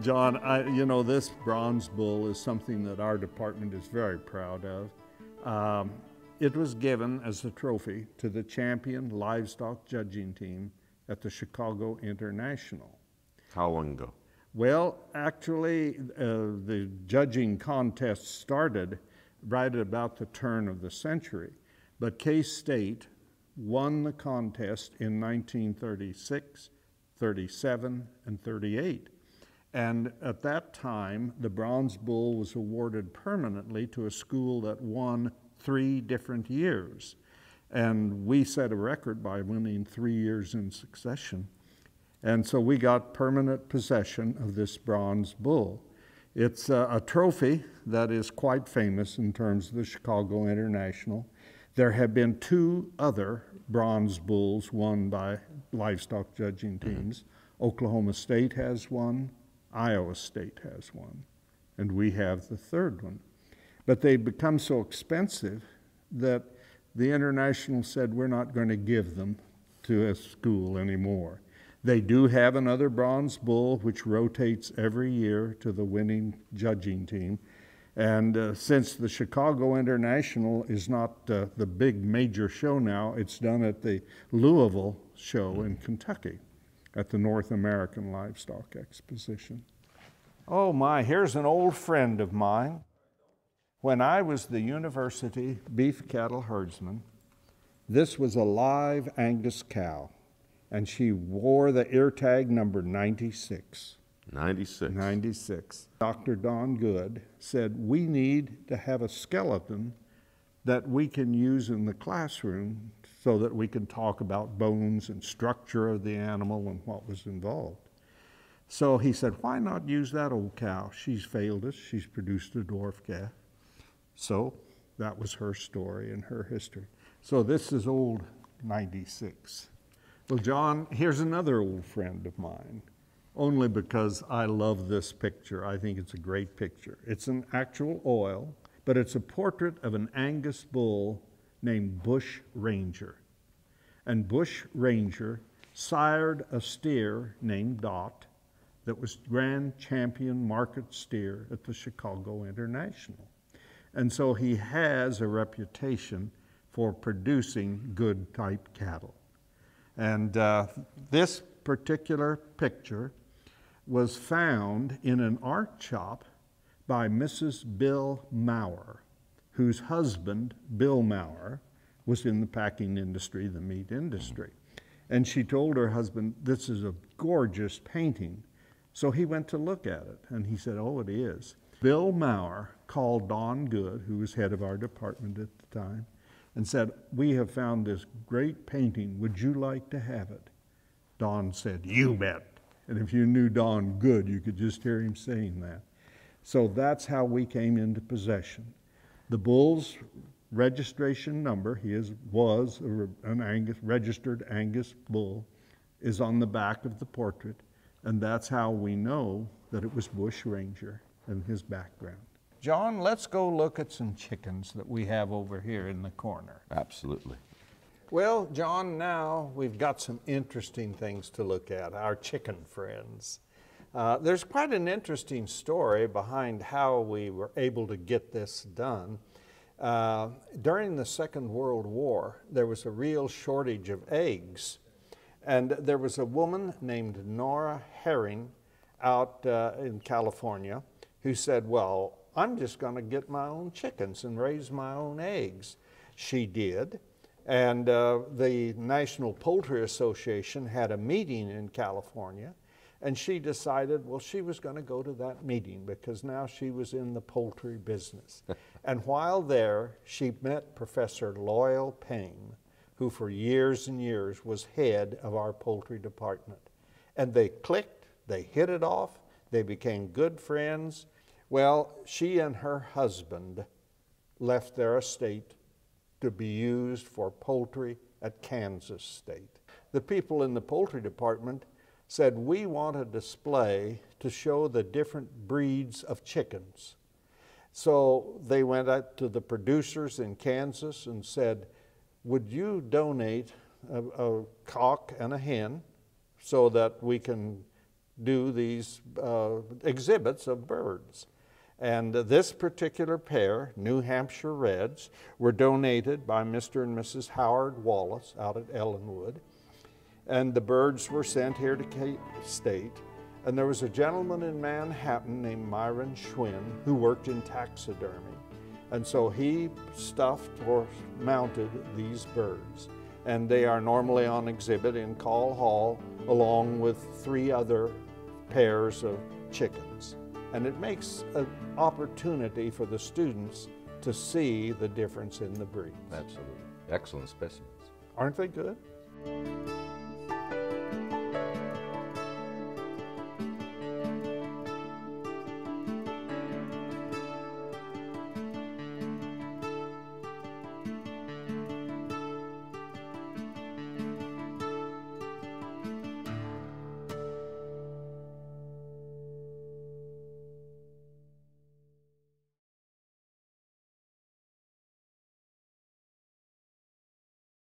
John, this bronze bull is something that our department is very proud of. It was given as a trophy to the champion livestock judging team at the Chicago International. How long ago? Well, actually, the judging contest started right at about the turn of the century, but K-State won the contest in 1936, 37, and 38. And at that time, the bronze bull was awarded permanently to a school that won 3 different years. And we set a record by winning 3 years in succession. And so we got permanent possession of this bronze bull. It's a trophy that is quite famous in terms of the Chicago International. There have been 2 other bronze bulls won by livestock judging teams. Oklahoma State has one, Iowa State has one, and we have the 3rd one. But they've become so expensive that the International said we're not going to give them to a school anymore. They do have another bronze bull which rotates every year to the winning judging team. And since the Chicago International is not the big major show now, it's done at the Louisville show in Kentucky at the North American Livestock Exposition. Oh my, here's an old friend of mine. When I was the university beef cattle herdsman, this was a live Angus cow, and she wore the ear tag number 96. 96. 96. Dr. Don Good said, we need to have a skeleton that we can use in the classroom so that we can talk about bones and structure of the animal and what was involved. So he said, why not use that old cow? She's failed us. She's produced a dwarf calf. So that was her story and her history. So this is old 96. Well, John, here's another old friend of mine, only because I love this picture. I think it's a great picture. It's an actual oil, but it's a portrait of an Angus bull named Bushranger. And Bushranger sired a steer named Dot that was grand champion market steer at the Chicago International. And so he has a reputation for producing good type cattle. And this particular picture was found in an art shop by Mrs. Bill Maurer, whose husband, Bill Maurer, was in the packing industry, the meat industry. And she told her husband, this is a gorgeous painting. So he went to look at it, and he said, oh, it is. Bill Maurer called Don Good, who was head of our department at the time, and said, we have found this great painting. Would you like to have it? Don said, you bet. And if you knew Don Good, you could just hear him saying that. So that's how we came into possession. The bull's registration number, was an registered Angus bull, is on the back of the portrait, and that's how we know that it was Bushranger and his background. John, let's go look at some chickens that we have over here in the corner. Absolutely. Well, John, now we've got some interesting things to look at, our chicken friends. There's quite an interesting story behind how we were able to get this done. During the Second World War, there was a real shortage of eggs. And there was a woman named Nora Herring out in California who said, well, I'm just going to get my own chickens and raise my own eggs. She did. And the National Poultry Association had a meeting in California, and she decided, well, she was going to go to that meeting because now she was in the poultry business. And while there, she met Professor Loyal Payne, who for years and years was head of our poultry department. And they clicked, they hit it off, they became good friends. Well, she and her husband left their estate to be used for poultry at Kansas State. The people in the poultry department said, we want a display to show the different breeds of chickens. So they went out to the producers in Kansas and said, would you donate a cock and a hen so that we can do these exhibits of birds. And this particular pair, New Hampshire Reds, were donated by Mr. and Mrs. Howard Wallace out at Ellenwood. And the birds were sent here to Cape State. And there was a gentleman in Manhattan named Myron Schwinn who worked in taxidermy. And so he stuffed or mounted these birds. And they are normally on exhibit in Call Hall along with 3 other pairs of chickens. And it makes an opportunity for the students to see the difference in the breeds. Absolutely. Excellent specimens. Aren't they good?